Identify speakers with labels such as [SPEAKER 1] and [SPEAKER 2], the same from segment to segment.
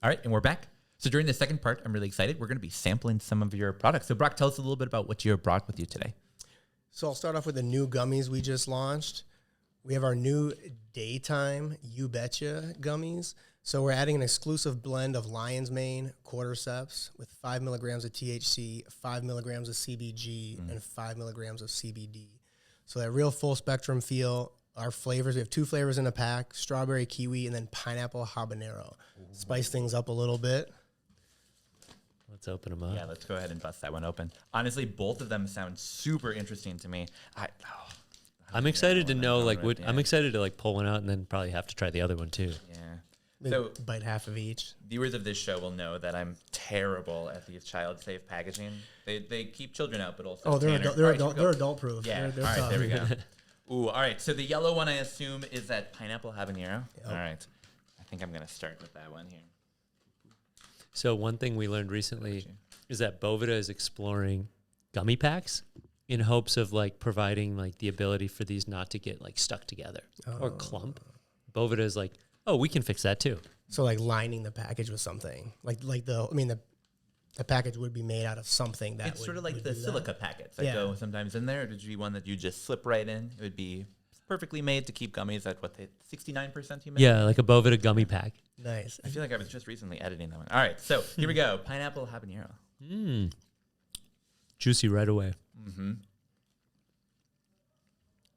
[SPEAKER 1] All right, and we're back. So during the second part, I'm really excited. We're going to be sampling some of your products. So Brock, tell us a little bit about what you brought with you today.
[SPEAKER 2] So I'll start off with the new gummies we just launched. We have our new daytime You Betcha gummies. So we're adding an exclusive blend of lion's mane, cordyceps with 5 milligrams of THC, 5 milligrams of CBG, and 5 milligrams of CBD. So that real full spectrum feel. Our flavors, we have 2 flavors in a pack, Strawberry-Kiwi and then Pineapple-Habanero. Spice things up a little bit.
[SPEAKER 3] Let's open them up.
[SPEAKER 1] Yeah, let's go ahead and bust that one open. Honestly, both of them sound super interesting to me.
[SPEAKER 3] I'm excited to know, like, what I'm excited to like pull one out and then probably have to try the other one too.
[SPEAKER 1] Yeah.
[SPEAKER 2] Maybe
[SPEAKER 1] So
[SPEAKER 2] bite half of each.
[SPEAKER 1] viewers of this show will know that I'm terrible at these child-safe packaging. They keep children out, but also
[SPEAKER 2] They're adult proof.
[SPEAKER 1] Yeah.
[SPEAKER 2] They're
[SPEAKER 1] all right,
[SPEAKER 2] tough.
[SPEAKER 1] there we go. Ooh, all right. So the yellow one, I assume, is that Pineapple-Habanero.
[SPEAKER 2] Yep.
[SPEAKER 1] All right. I think I'm gonna start with that one here.
[SPEAKER 3] So one thing we learned recently is that Boveda is exploring gummy packs in hopes of like providing like the ability for these not to get like stuck together or clump. Boveda is like, oh, we can fix that too.
[SPEAKER 2] So like lining the package with something. The package would be made out of something that
[SPEAKER 1] It's sort of like the silica packets that
[SPEAKER 2] Yeah.
[SPEAKER 1] go sometimes in there. It would be one that you just slip right in. It would be perfectly made to keep gummies at 69% humidity.
[SPEAKER 3] Yeah, like a Boveda gummy pack.
[SPEAKER 2] Nice.
[SPEAKER 1] I feel like I was just recently editing that one. All right, so here we go. Pineapple-Habanero.
[SPEAKER 3] Juicy right away.
[SPEAKER 1] Mm-hmm.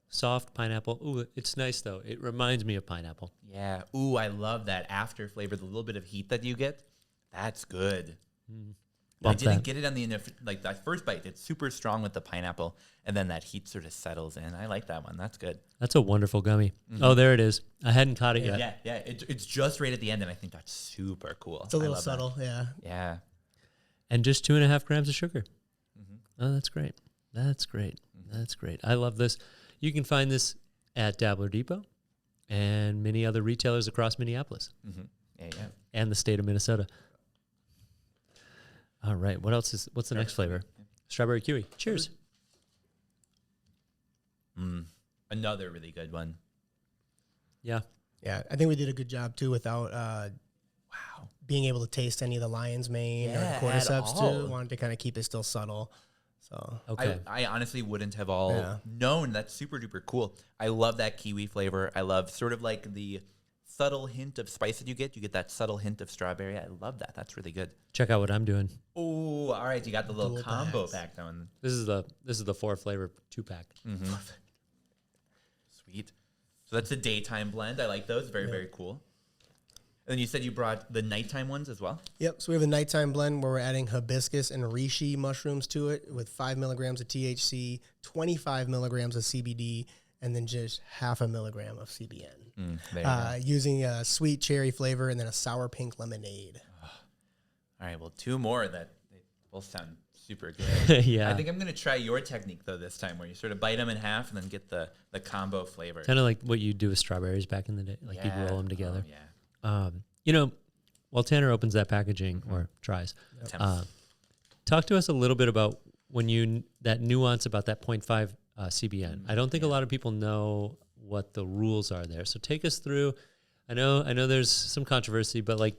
[SPEAKER 3] Soft pineapple. Ooh, it's nice though. It reminds me of pineapple.
[SPEAKER 1] Yeah. Ooh, I love that after flavor, the little bit of heat that you get. That's good. I
[SPEAKER 3] Bump
[SPEAKER 1] didn't
[SPEAKER 3] that.
[SPEAKER 1] get it on the like that first bite. It's super strong with the pineapple, and then that heat sort of settles in. I like that one. That's good.
[SPEAKER 3] That's a wonderful gummy. Oh, there it is. I hadn't caught it yet.
[SPEAKER 1] Yeah. It's just right at the end, and I think that's super cool.
[SPEAKER 2] It's a little
[SPEAKER 1] I love
[SPEAKER 2] subtle, yeah.
[SPEAKER 1] that. Yeah.
[SPEAKER 3] And just 2.5 grams of sugar. Oh, that's great. That's great. That's great. I love this. You can find this at Dabbler Depot and many other retailers across Minneapolis
[SPEAKER 1] Yeah.
[SPEAKER 3] and the state of Minnesota. All right. What's the next flavor? Strawberry-Kiwi. Cheers.
[SPEAKER 1] Another really good one.
[SPEAKER 3] Yeah.
[SPEAKER 2] Yeah, I think we did a good job too without being able to taste any of the lion's mane or the
[SPEAKER 1] Yeah,
[SPEAKER 2] cordyceps
[SPEAKER 1] at all.
[SPEAKER 2] too. Wanted to kind of keep it still subtle. So
[SPEAKER 3] Okay.
[SPEAKER 1] I honestly wouldn't have all known. That's super duper cool. I love that kiwi flavor. I love sort of like the subtle hint of spice that you get. You get that subtle hint of strawberry. I love that. That's really good.
[SPEAKER 3] Check out what I'm doing.
[SPEAKER 1] Oh, all right. You got the little
[SPEAKER 2] Dual
[SPEAKER 1] combo
[SPEAKER 2] packs.
[SPEAKER 1] pack going.
[SPEAKER 3] This is the 4 flavor 2-pack.
[SPEAKER 1] Sweet. So that's a daytime blend. I like those. Very, very cool. And then you said you brought the nighttime ones as well?
[SPEAKER 2] Yep. So we have a nighttime blend where we're adding hibiscus and reishi mushrooms to it with 5 milligrams of THC, 25 milligrams of CBD, and then just 0.5 milligram of CBN.
[SPEAKER 1] There you go.
[SPEAKER 2] Using a sweet cherry flavor and then a sour pink lemonade.
[SPEAKER 1] All right. Well, 2 more that they both sound super good.
[SPEAKER 3] Yeah.
[SPEAKER 1] I think I'm going to try your technique, though, this time, where you sort of bite them in half and then get the combo flavor.
[SPEAKER 3] Kind of like what you do with strawberries back in the day. Like you'd roll them together.
[SPEAKER 1] Oh, yeah.
[SPEAKER 3] While Tanner opens that packaging or tries,
[SPEAKER 1] Attempts.
[SPEAKER 3] talk to us a little bit about that nuance about that 0.5 CBN. I don't think a lot of people know what the rules are there. So take us through. I know there's some controversy, but like,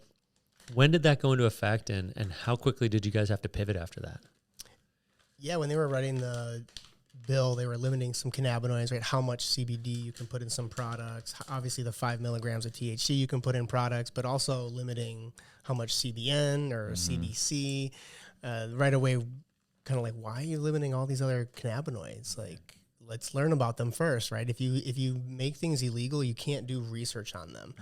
[SPEAKER 3] when did that go into effect, and how quickly did you guys have to pivot after that?
[SPEAKER 2] Yeah, when they were writing the bill, they were limiting some cannabinoids, right? How much CBD you can put in some products. Obviously, the 5 milligrams of THC you can put in products, but also limiting how much CBN or CBC. Right away, kind of like, why are you limiting all these other cannabinoids? Like, let's learn about them first, right? If you make things illegal, you can't do research on them.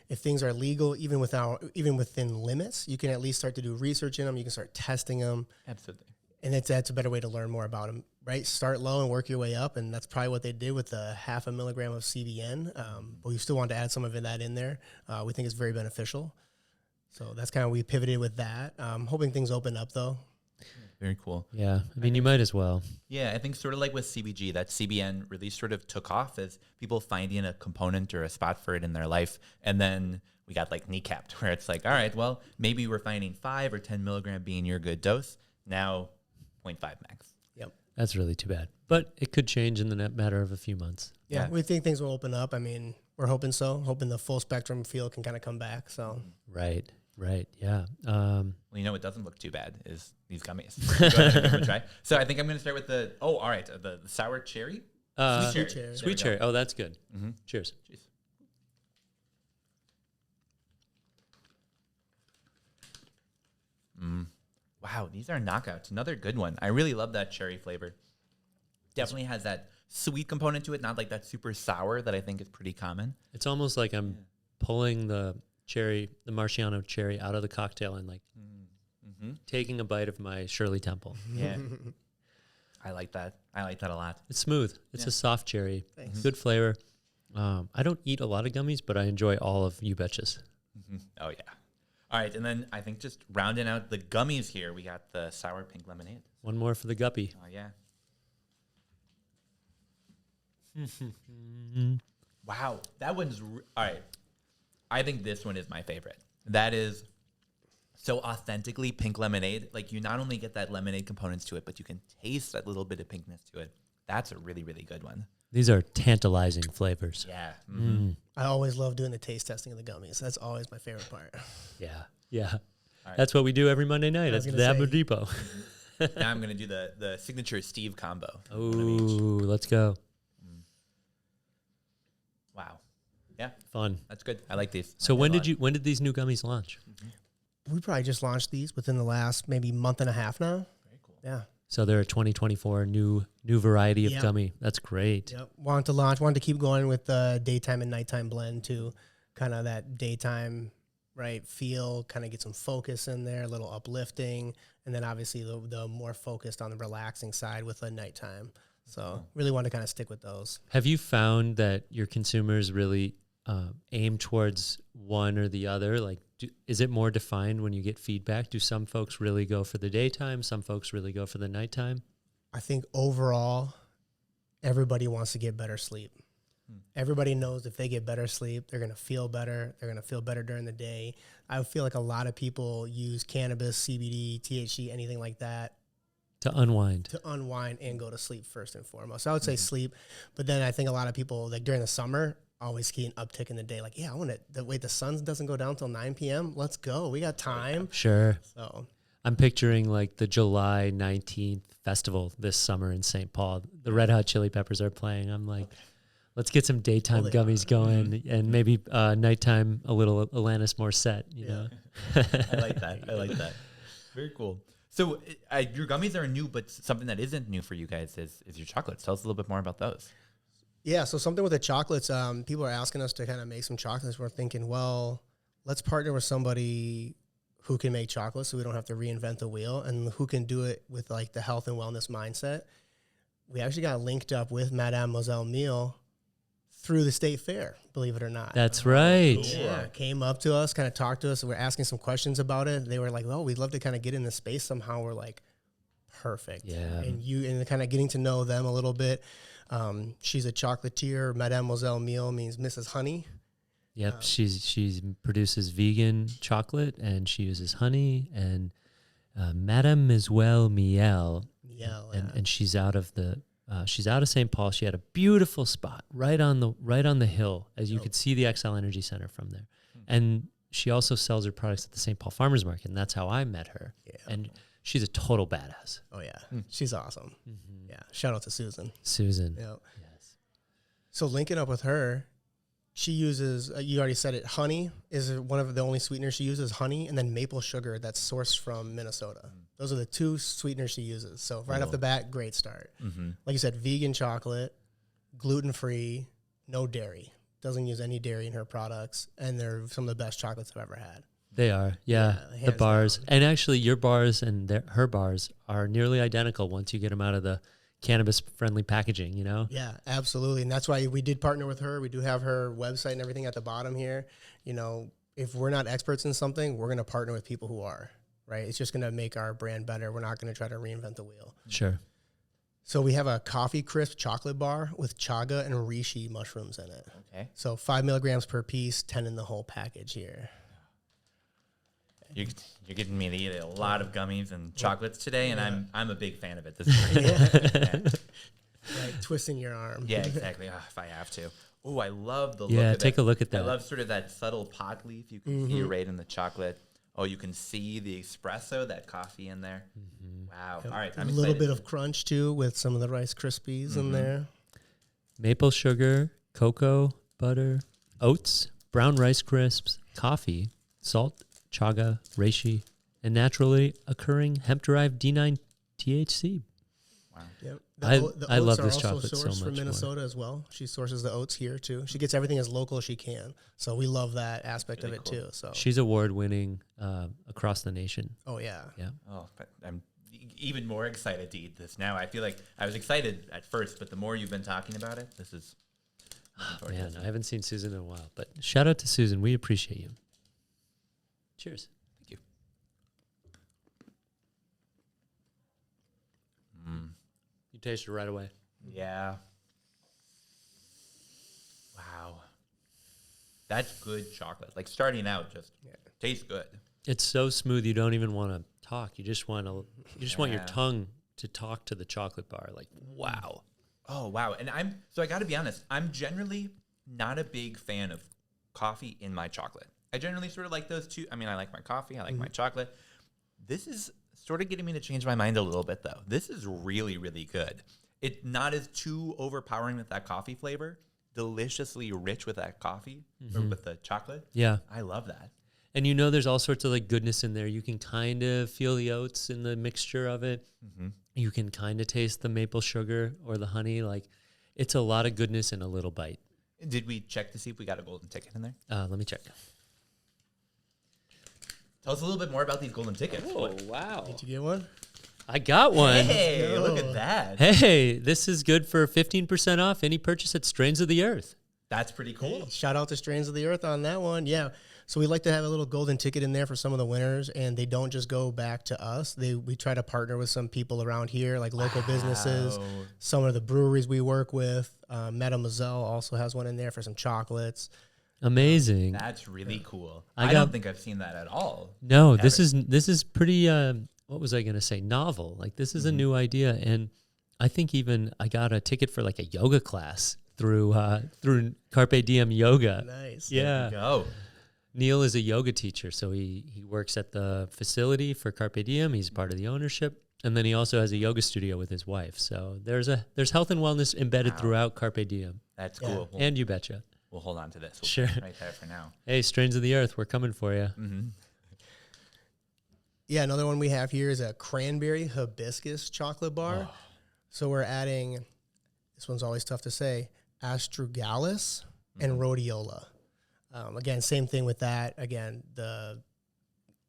[SPEAKER 2] If things are legal, even within limits, you can at least start to do research in them. You can start testing them.
[SPEAKER 1] Absolutely.
[SPEAKER 2] And that's a better way to learn more about them, right? Start low and work your way up, and that's probably what they did with the 0.5 milligram of CBN. But we still want to add some of that in there. We think it's very beneficial. So that's kind of, we pivoted with that. Hoping things open up, though.
[SPEAKER 1] Very cool.
[SPEAKER 3] Yeah, I mean, you might as well.
[SPEAKER 1] Yeah, I think sort of like with CBG, that CBN really sort of took off as people finding a component or a spot for it in their life. And then we got like kneecapped, where it's like, all right, well, maybe we're finding 5 or 10 milligram being your good dose. Now 0.5 max.
[SPEAKER 2] Yep.
[SPEAKER 3] That's really too bad. But it could change in the matter of a few months.
[SPEAKER 2] Yeah, we think things will open up. I mean, we're hoping so. Hoping the full spectrum feel can kind of come back. So
[SPEAKER 3] Right. Right. Yeah.
[SPEAKER 1] Well, you know what doesn't look too bad is these gummies. Go ahead and give them a try. So I think I'm going to start with the, all right, the sour cherry.
[SPEAKER 2] Sweet cherry.
[SPEAKER 3] Sweet cherry. Oh, that's good.
[SPEAKER 1] Mm-hmm.
[SPEAKER 3] Cheers.
[SPEAKER 1] Jeez. Wow, these are knockouts. Another good one. I really love that cherry flavor. Definitely has that sweet component to it, not like that super sour that I think is pretty common.
[SPEAKER 3] It's almost like I'm pulling the Marciano cherry out of the cocktail and like taking a bite of my Shirley Temple.
[SPEAKER 1] Yeah. I like that. I like that a lot.
[SPEAKER 3] It's smooth. It's a soft cherry.
[SPEAKER 2] Thanks.
[SPEAKER 3] Good flavor. I don't eat a lot of gummies, but I enjoy all of You Betchas.
[SPEAKER 1] Oh, yeah. All right, and then I think just rounding out the gummies here, we got the sour pink lemonade.
[SPEAKER 3] One more for the guppy.
[SPEAKER 1] Oh, yeah. Wow, that one's all right. I think this one is my favorite. That is so authentically pink lemonade. Like, you not only get that lemonade components to it, but you can taste that little bit of pinkness to it. That's a really, really good one.
[SPEAKER 3] These are tantalizing flavors.
[SPEAKER 1] Yeah.
[SPEAKER 2] I always love doing the taste testing of the gummies. That's always my favorite part.
[SPEAKER 3] Yeah. Yeah.
[SPEAKER 1] Right.
[SPEAKER 3] That's what we do every Monday night at the Dabber Depot.
[SPEAKER 1] Now I'm going to do the signature Steve combo.
[SPEAKER 3] Ooh, let's go.
[SPEAKER 1] Wow. Yeah,
[SPEAKER 3] Fun.
[SPEAKER 1] that's good. I like these.
[SPEAKER 3] So
[SPEAKER 1] I like that a lot.
[SPEAKER 3] when did these new gummies launch?
[SPEAKER 2] We probably just launched these within the last maybe month and a half now.
[SPEAKER 1] Very cool.
[SPEAKER 2] Yeah.
[SPEAKER 3] So they're a 2024 new variety of
[SPEAKER 2] Yep.
[SPEAKER 3] gummy. That's great.
[SPEAKER 2] Yep. Wanted to keep going with the daytime and nighttime blend to kind of that daytime, right, feel, kind of get some focus in there, a little uplifting, and then obviously the more focused on the relaxing side with the nighttime. So really want to kind of stick with those.
[SPEAKER 3] Have you found that your consumers really aim towards one or the other? Like, is it more defined when you get feedback? Do some folks really go for the daytime? Some folks really go for the nighttime?
[SPEAKER 2] I think overall, everybody wants to get better sleep. Everybody knows if they get better sleep, they're going to feel better. They're going to feel better during the day. I feel like a lot of people use cannabis, CBD, THC, anything like that
[SPEAKER 3] To unwind.
[SPEAKER 2] to unwind and go to sleep first and foremost. So I would say sleep, but then I think a lot of people, like during the summer, always see an uptick in the day. Like, yeah, I want to wait. The sun doesn't go down till 9 p.m. Let's go. We got time.
[SPEAKER 3] Sure.
[SPEAKER 2] So
[SPEAKER 3] I'm picturing like the July 19th festival this summer in St. Paul. The Red Hot Chili Peppers are playing. I'm like, let's get some daytime gummies going and maybe nighttime a little Alanis Morissette, you know?
[SPEAKER 1] I like that. I like that. Very cool. So your gummies are new, but something that isn't new for you guys is your chocolates. Tell us a little bit more about those.
[SPEAKER 2] yeah, so something with the chocolates, people are asking us to kind of make some chocolates. We're thinking, well, let's partner with somebody who can make chocolates so we don't have to reinvent the wheel and who can do it with like the health and wellness mindset. We actually got linked up with Mademoiselle Meal through the state fair, believe it or not.
[SPEAKER 3] That's right.
[SPEAKER 2] Yeah, came up to us, kind of talked to us. We're asking some questions about it. They were like, "Oh, we'd love to kind of get in the space somehow." We're like, "Perfect."
[SPEAKER 3] Yeah.
[SPEAKER 2] And kind of getting to know them a little bit. She's a chocolatier. Mademoiselle Meal means Mrs. Honey.
[SPEAKER 3] Yep. She produces vegan chocolate and she uses honey and Mademoiselle Miel. And she's out of St. Paul. She had a beautiful spot right on the hill, as you could see the XL Energy Center from there. And she also sells her products at the St. Paul Farmers Market, and that's how I met her. Yeah. And she's a total badass.
[SPEAKER 2] Oh yeah, she's awesome. Yeah, shout out to Susan.
[SPEAKER 3] Susan.
[SPEAKER 2] Yep.
[SPEAKER 3] Yes.
[SPEAKER 2] So linking up with her, she uses, you already said it, honey is one of the only sweeteners she uses, honey, and then maple sugar that's sourced from Minnesota. Those are the two sweeteners she uses. So right off the bat, great start. Like you said, vegan chocolate, gluten-free, no dairy. Doesn't use any dairy in her products, and they're some of the best chocolates I've ever had.
[SPEAKER 3] They are, yeah. The
[SPEAKER 2] hands
[SPEAKER 3] bars.
[SPEAKER 2] down.
[SPEAKER 3] And actually, your bars and her bars are nearly identical once you get them out of the cannabis-friendly packaging, you know?
[SPEAKER 2] Yeah, absolutely. And that's why we did partner with her. We do have her website and everything at the bottom here. You know, if we're not experts in something, we're going to partner with people who are, right? It's just going to make our brand better. We're not going to try to reinvent the wheel.
[SPEAKER 3] Sure.
[SPEAKER 2] So we have a coffee crisp chocolate bar with chaga and reishi mushrooms in it.
[SPEAKER 1] Okay.
[SPEAKER 2] So 5 milligrams per piece, 10 in the whole package here.
[SPEAKER 1] You're getting me to eat a lot of gummies and chocolates today, and I'm a big fan of it. This is pretty good.
[SPEAKER 2] Right, twisting your arm.
[SPEAKER 1] Yeah, exactly. If I have to. Oh, I love the look.
[SPEAKER 3] Yeah,
[SPEAKER 1] of
[SPEAKER 3] take
[SPEAKER 1] that.
[SPEAKER 3] a look at that.
[SPEAKER 1] I love sort of that subtle pot leaf you can see right in the chocolate. Oh, you can see the espresso, that coffee in there. Wow. All right.
[SPEAKER 2] A
[SPEAKER 1] I'm
[SPEAKER 2] little
[SPEAKER 1] excited.
[SPEAKER 2] bit of crunch too with some of the Rice Krispies in there.
[SPEAKER 3] Maple sugar, cocoa, butter, oats, brown rice crisps, coffee, salt, chaga, reishi, and naturally occurring hemp-derived D9 THC.
[SPEAKER 1] Wow.
[SPEAKER 2] Yep.
[SPEAKER 3] I
[SPEAKER 2] The
[SPEAKER 3] love
[SPEAKER 2] oats are
[SPEAKER 3] this
[SPEAKER 2] also
[SPEAKER 3] chocolate so
[SPEAKER 2] sourced from
[SPEAKER 3] much more.
[SPEAKER 2] Minnesota as well. She sources the oats here too. She gets everything as local as she can. So we love that aspect
[SPEAKER 1] Really
[SPEAKER 2] of it
[SPEAKER 1] cool.
[SPEAKER 2] too. So
[SPEAKER 3] She's award-winning across the nation.
[SPEAKER 2] oh yeah.
[SPEAKER 3] Yeah.
[SPEAKER 1] Oh, but I'm even more excited to eat this now. I feel like I was excited at first, but the more you've been talking about it, this is. looking forward to
[SPEAKER 3] Man,
[SPEAKER 1] this.
[SPEAKER 3] I haven't seen Susan in a while, but shout out to Susan. We appreciate you. Cheers.
[SPEAKER 1] Thank you.
[SPEAKER 3] You tasted it right away.
[SPEAKER 1] Yeah. Wow. That's good chocolate. Like starting out, just tastes good.
[SPEAKER 3] It's so smooth you don't even want to talk. You just want to. You just want your
[SPEAKER 1] Yeah.
[SPEAKER 3] tongue to talk to the chocolate bar. Like, wow.
[SPEAKER 1] Oh wow. And I got to be honest, I'm generally not a big fan of coffee in my chocolate. I generally sort of like those two. I mean, I like my coffee, I like my chocolate. This is sort of getting me to change my mind a little bit though. This is really, really good. It's not as too overpowering with that coffee flavor. Deliciously rich with that coffee or with the chocolate.
[SPEAKER 3] Yeah.
[SPEAKER 1] I love that.
[SPEAKER 3] And you know, there's all sorts of like goodness in there. You can kind of feel the oats in the mixture of it. You can kind of taste the maple sugar or the honey. Like, it's a lot of goodness in a little bite.
[SPEAKER 1] Did we check to see if we got a golden ticket in there?
[SPEAKER 3] Let me check.
[SPEAKER 1] Tell us a little bit more about these golden tickets.
[SPEAKER 3] Wow.
[SPEAKER 2] Did you get one?
[SPEAKER 3] I got one.
[SPEAKER 1] Hey, look
[SPEAKER 2] go.
[SPEAKER 1] at that.
[SPEAKER 3] Hey, this is good for 15% off any purchase at Strains of the Earth.
[SPEAKER 1] That's pretty cool.
[SPEAKER 2] Hey, shout out to Strains of the Earth on that one. Yeah. So we like to have a little golden ticket in there for some of the winners, and they don't just go back to us. We try to partner with some people around here, like local businesses,
[SPEAKER 1] Wow.
[SPEAKER 2] some of the breweries we work with. Mademoiselle also has one in there for some chocolates.
[SPEAKER 3] Amazing.
[SPEAKER 1] That's really cool.
[SPEAKER 3] I
[SPEAKER 1] I don't
[SPEAKER 3] got-
[SPEAKER 1] think I've seen that at all.
[SPEAKER 3] No,
[SPEAKER 1] Ever.
[SPEAKER 3] this is pretty. What was I going to say? Novel. Like, this is a new idea, and I think even I got a ticket for like a yoga class through Carpe Diem Yoga.
[SPEAKER 2] Nice.
[SPEAKER 3] Yeah,
[SPEAKER 1] Go.
[SPEAKER 3] Neil is a yoga teacher, so he works at the facility for Carpe Diem. He's part of the ownership, and then he also has a yoga studio with his wife. So there's health and wellness embedded throughout Carpe Diem,
[SPEAKER 1] That's
[SPEAKER 2] Yeah.
[SPEAKER 1] cool. We'll,
[SPEAKER 3] and You Betcha.
[SPEAKER 1] we'll hold on to this. We'll
[SPEAKER 3] Sure.
[SPEAKER 1] put it right there for now.
[SPEAKER 3] Hey, Strains of the Earth, we're coming for you.
[SPEAKER 2] Yeah, another one we have here is a Cranberry Hibiscus chocolate bar. So we're adding, this one's always tough to say, astragalus and rhodiola. Again, same thing with that. Again, the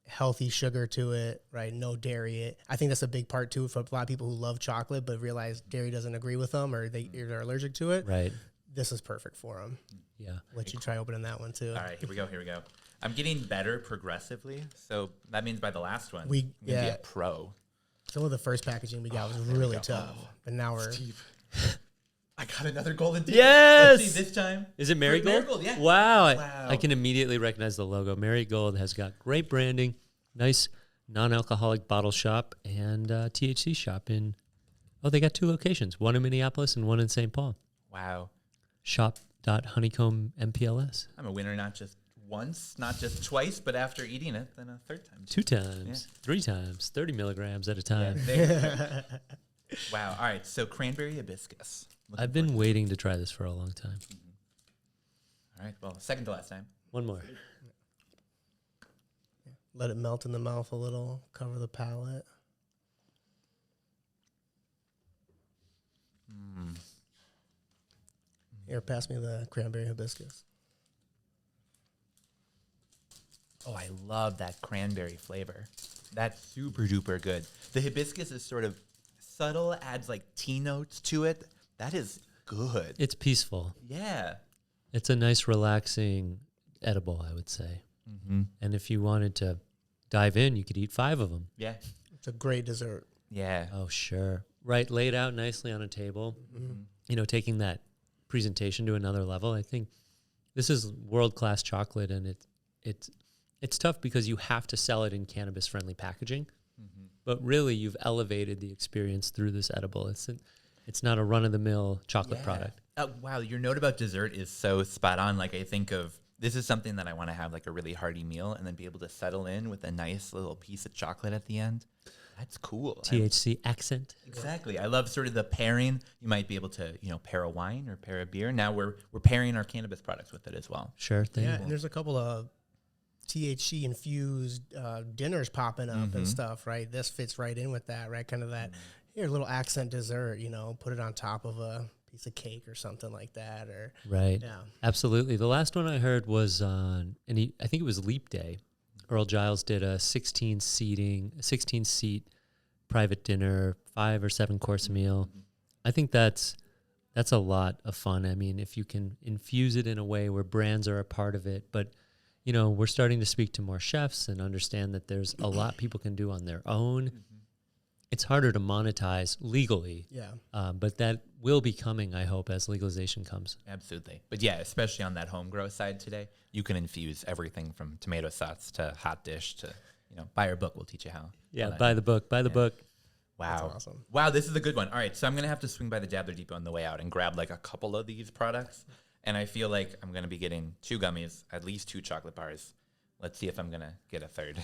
[SPEAKER 2] healthy sugar to it, right? No dairy. I think that's a big part too for a lot of people who love chocolate but realize dairy doesn't agree with them or they're allergic to it.
[SPEAKER 3] Right.
[SPEAKER 2] This is perfect for them.
[SPEAKER 3] Yeah.
[SPEAKER 2] Let you try opening that one too.
[SPEAKER 1] All right, here we go. I'm getting better progressively. So that means by the last one,
[SPEAKER 2] We-
[SPEAKER 1] I'm going to be
[SPEAKER 2] yeah.
[SPEAKER 1] a pro.
[SPEAKER 2] Some of the first packaging we got was
[SPEAKER 1] there we
[SPEAKER 2] really
[SPEAKER 1] go.
[SPEAKER 2] tough, but now we're
[SPEAKER 1] I got another golden ticket.
[SPEAKER 3] Yes!
[SPEAKER 1] Let's see this time.
[SPEAKER 3] Is it Marigold?
[SPEAKER 1] Marigold, yeah.
[SPEAKER 3] Wow.
[SPEAKER 1] Wow.
[SPEAKER 3] I can immediately recognize the logo. Marigold has got great branding, nice non-alcoholic bottle shop, and THC shop in, they got 2 locations, one in Minneapolis and one in St. Paul.
[SPEAKER 1] Wow.
[SPEAKER 3] Shop.honeycomb.mpls.
[SPEAKER 1] I'm a winner not just once, not just twice, but after eating it, then a third time.
[SPEAKER 3] 2 times, 3 times, 30 milligrams at a
[SPEAKER 1] Yeah,
[SPEAKER 3] time.
[SPEAKER 1] there you go. Wow. All right. So cranberry hibiscus. Looking
[SPEAKER 3] I've been waiting to try this for a long time.
[SPEAKER 1] All right. Well, second to last time.
[SPEAKER 3] One more.
[SPEAKER 2] let it melt in the mouth a little, cover the palate. Here, pass me the cranberry hibiscus.
[SPEAKER 1] Oh, I love that cranberry flavor. That's super duper good. The hibiscus is sort of subtle, adds like tea notes to it. That is good.
[SPEAKER 3] It's peaceful.
[SPEAKER 1] Yeah.
[SPEAKER 3] It's a nice, relaxing edible, I would say.
[SPEAKER 1] Mm-hmm.
[SPEAKER 3] And if you wanted to dive in, you could eat 5 of them.
[SPEAKER 1] Yeah.
[SPEAKER 2] It's a great dessert.
[SPEAKER 1] Yeah.
[SPEAKER 3] Oh, sure. Right, laid out nicely on a table. You know, taking that presentation to another level. I think this is world-class chocolate, and it's tough because you have to sell it in cannabis-friendly packaging. But really, you've elevated the experience through this edible. It's not a run-of-the-mill chocolate
[SPEAKER 1] Yeah.
[SPEAKER 3] product.
[SPEAKER 1] Wow, your note about dessert is so spot on. Like I think of this is something that I want to have like a really hearty meal and then be able to settle in with a nice little piece of chocolate at the end. That's cool.
[SPEAKER 3] THC accent.
[SPEAKER 1] Exactly. I love sort of the pairing. You might be able to, pair a wine or pair a beer. Now we're pairing our cannabis products with it as well.
[SPEAKER 3] Sure thing.
[SPEAKER 2] Yeah, and there's a couple of THC infused dinners popping up and stuff, right? This fits right in with that, right? Kind of that, here, little accent dessert, put it on top of a piece of cake or something like that. Or
[SPEAKER 3] Right.
[SPEAKER 2] Yeah.
[SPEAKER 3] Absolutely. The last one I heard was on, I think it was Leap Day. Earl Giles did a 16-seat private dinner, 5 or 7 course meal. I think that's a lot of fun. I mean, if you can infuse it in a way where brands are a part of it, but we're starting to speak to more chefs and understand that there's a lot people can do on their own. It's harder to monetize legally.
[SPEAKER 2] Yeah.
[SPEAKER 3] But that will be coming, I hope, as legalization comes.
[SPEAKER 1] Absolutely. But yeah, especially on that home grow side today, you can infuse everything from tomato sauce to hot dish to, buy our book. We'll teach you how.
[SPEAKER 3] Yeah, buy the book. Buy the book.
[SPEAKER 1] Wow.
[SPEAKER 2] That's awesome.
[SPEAKER 1] Wow, this is a good one. All right, so I'm going to have to swing by the Dabbler Depot on the way out and grab like a couple of these products. And I feel like I'm going to be getting 2 gummies, at least 2 chocolate bars. Let's see if I'm going to get a third.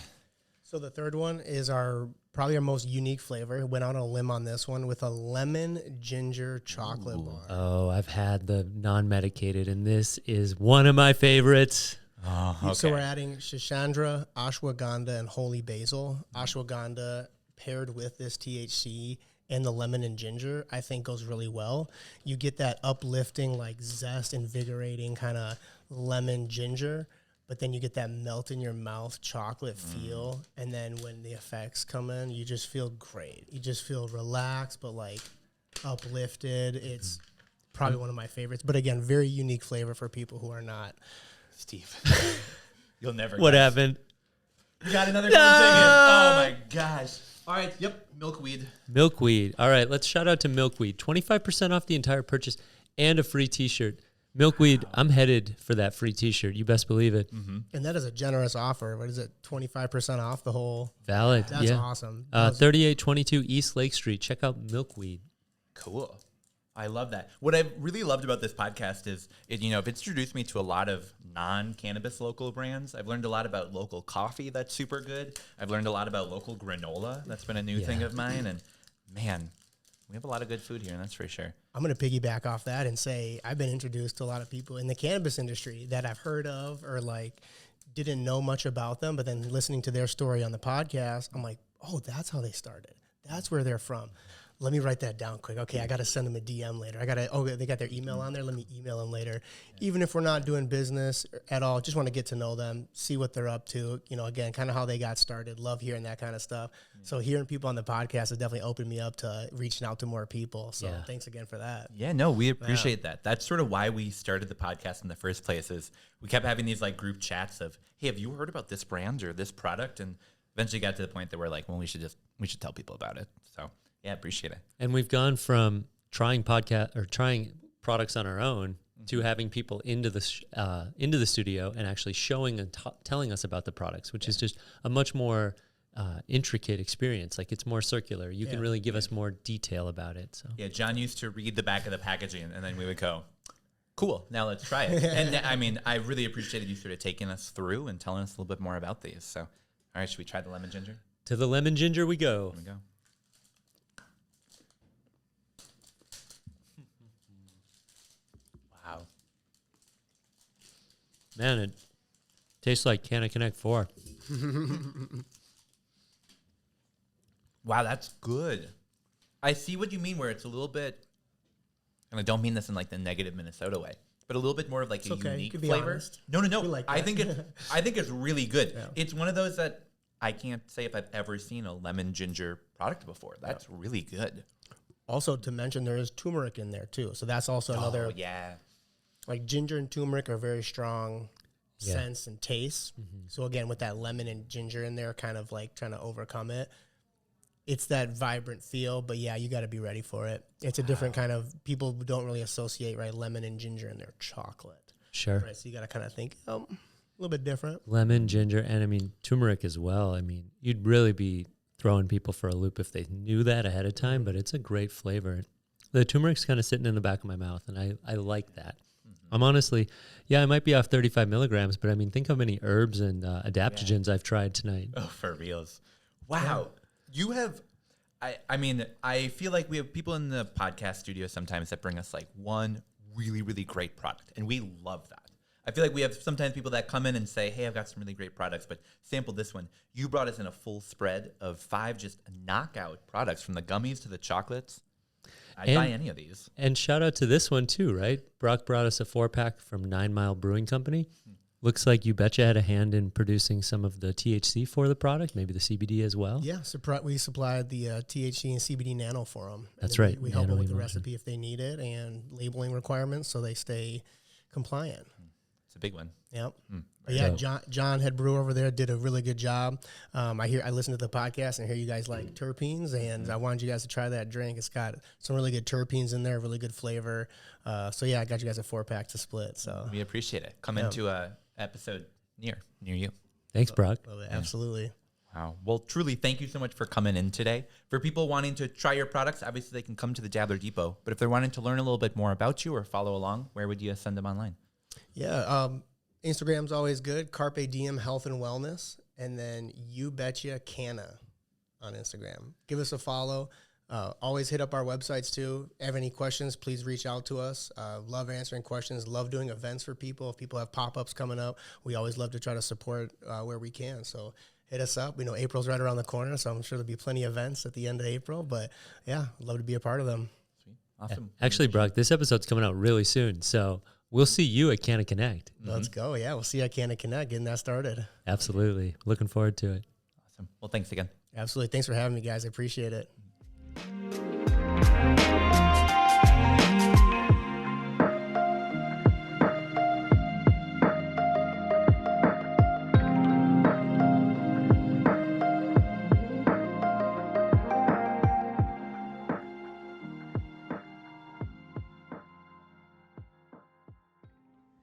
[SPEAKER 2] So the third one is probably our most unique flavor. Went on a limb on this one with a lemon ginger chocolate bar.
[SPEAKER 3] Oh, I've had the non-medicated, and this is one of my favorites.
[SPEAKER 1] Oh, okay.
[SPEAKER 2] So we're adding shashandra, ashwagandha, and holy basil. Ashwagandha paired with this THC and the lemon and ginger, I think goes really well. You get that uplifting, like zest, invigorating kind of lemon ginger, but then you get that melt in your mouth chocolate feel. And then when the effects come in, you just feel great. You just feel relaxed, but like uplifted. It's probably one of my favorites. But again, very unique flavor for people who are not.
[SPEAKER 1] Steve, you'll never
[SPEAKER 3] What
[SPEAKER 1] guess.
[SPEAKER 3] happened?
[SPEAKER 1] You got another golden ticket. Oh, my gosh. All right, yep, milkweed.
[SPEAKER 3] Milkweed. All right, let's shout out to Milkweed. 25% off the entire purchase and a free T-shirt. Milkweed, I'm headed for that free T-shirt. You best believe it.
[SPEAKER 2] And that is a generous offer. What is it? 25% off the whole.
[SPEAKER 3] Valid.
[SPEAKER 2] That's
[SPEAKER 3] yeah.
[SPEAKER 2] awesome.
[SPEAKER 3] 3822 East Lake Street. Check out Milkweed.
[SPEAKER 1] Cool. I love that. What I've really loved about this podcast is, it's introduced me to a lot of non-cannabis local brands. I've learned a lot about local coffee that's super good. I've learned a lot about local granola. That's been a new thing of mine. And man, we have a lot of good food here, and that's for sure.
[SPEAKER 2] I'm going to piggyback off that and say I've been introduced to a lot of people in the cannabis industry that I've heard of or like didn't know much about them, but then listening to their story on the podcast, I'm like, oh, that's how they started. That's where they're from. Let me write that down quick. Okay, I got to send them a DM later. They got their email on there. Let me email them later. Even if we're not doing business at all, just want to get to know them, see what they're up to. Again, kind of how they got started. Love hearing that kind of stuff. So hearing people on the podcast has definitely opened me up to reaching out to more people. So thanks again for that.
[SPEAKER 1] Yeah, no, we appreciate that. That's sort of why we started the podcast in the first place is we kept having these like group chats of, hey, have you heard about this brand or this product? And eventually got to the point that we're like, well, we should tell people about it. So yeah, appreciate it.
[SPEAKER 3] And we've gone from trying products on our own to having people into the studio and actually showing and telling us about the products, which is just a much more intricate experience. Like it's more circular. You can really give us more detail about it. So
[SPEAKER 1] yeah, John used to read the back of the packaging, and then we would go, cool, now let's try it. And I mean, I really appreciated you sort of taking us through and telling us a little bit more about these. So, all right, should we try the lemon ginger?
[SPEAKER 3] To the lemon ginger we go.
[SPEAKER 1] Here we go. Wow.
[SPEAKER 3] Man, it tastes like Canna Connect 4.
[SPEAKER 1] Wow, that's good. I see what you mean where it's a little bit, and I don't mean this in like the negative Minnesota way, but a little bit more of like a unique flavor.
[SPEAKER 2] Honest.
[SPEAKER 1] No.
[SPEAKER 2] We like
[SPEAKER 1] I
[SPEAKER 2] that.
[SPEAKER 1] think it's really good.
[SPEAKER 2] Yeah.
[SPEAKER 1] It's one of those that I can't say if I've ever seen a lemon ginger product before. That's really good.
[SPEAKER 2] Also to mention, there is turmeric in there too. So that's also another,
[SPEAKER 1] Oh, yeah.
[SPEAKER 2] like ginger and turmeric are very strong scents and tastes. So again, with that lemon and ginger in there, kind of like trying to overcome it. It's that vibrant feel, but yeah, you got to be ready for it. It's a different kind of, people don't really associate, right, lemon and ginger in their chocolate.
[SPEAKER 3] Sure.
[SPEAKER 2] Right, so you got to kind of think, a little bit different.
[SPEAKER 3] Lemon, ginger, and I mean, turmeric as well. I mean, you'd really be throwing people for a loop if they knew that ahead of time, but it's a great flavor. The turmeric's kind of sitting in the back of my mouth, and I like that. I'm honestly, I might be off 35 milligrams, but I mean, think how many herbs and adaptogens I've tried tonight.
[SPEAKER 1] Oh, for reals. Wow. You have, I mean, I feel like we have people in the podcast studio sometimes that bring us like one really, really great product. And we love that. I feel like we have sometimes people that come in and say, hey, I've got some really great products, but sample this one. You brought us in a full spread of 5 just knockout products, from the gummies to the chocolates. I'd buy any of these.
[SPEAKER 3] And shout out to this one too, right? Brock brought us a 4-pack from 9 Mile Brewing Company. Looks like You Betcha had a hand in producing some of the THC for the product, maybe the CBD as well.
[SPEAKER 2] Yeah, we supplied the THC and CBD nano for them.
[SPEAKER 3] That's right.
[SPEAKER 2] We help them with the recipe if they need it, and labeling requirements so they stay compliant.
[SPEAKER 1] It's a big one.
[SPEAKER 2] Yep. But yeah, John, head brewer over there, did a really good job. I listened to the podcast and hear you guys like terpenes, and I wanted you guys to try that drink. It's got some really good terpenes in there, really good flavor. So yeah, I got you guys a 4-pack to split. So
[SPEAKER 1] we appreciate it. Come into a episode near you.
[SPEAKER 3] Thanks, Brock.
[SPEAKER 2] Absolutely.
[SPEAKER 1] Wow. Well, truly, thank you so much for coming in today. For people wanting to try your products, obviously they can come to the Dabbler Depot. But if they're wanting to learn a little bit more about you or follow along, where would you send them online?
[SPEAKER 2] Yeah, Instagram's always good. Carpe Diem Health and Wellness, and then You Betcha Canna on Instagram. Give us a follow. Always hit up our websites too. Have any questions, please reach out to us. Love answering questions. Love doing events for people. If people have pop-ups coming up, we always love to try to support where we can. So hit us up. We know April's right around the corner, so I'm sure there'll be plenty of events at the end of April. But yeah, love to be a part of them.
[SPEAKER 1] Sweet. Awesome.
[SPEAKER 3] Actually, Brock, this episode's coming out really soon, so we'll see you at Canna Connect.
[SPEAKER 2] Let's go. Yeah, we'll see you at Canna Connect, getting that started.
[SPEAKER 3] Absolutely. Looking forward to it.
[SPEAKER 1] Awesome. Well, thanks again.
[SPEAKER 2] Absolutely. Thanks for having me, guys. I appreciate it.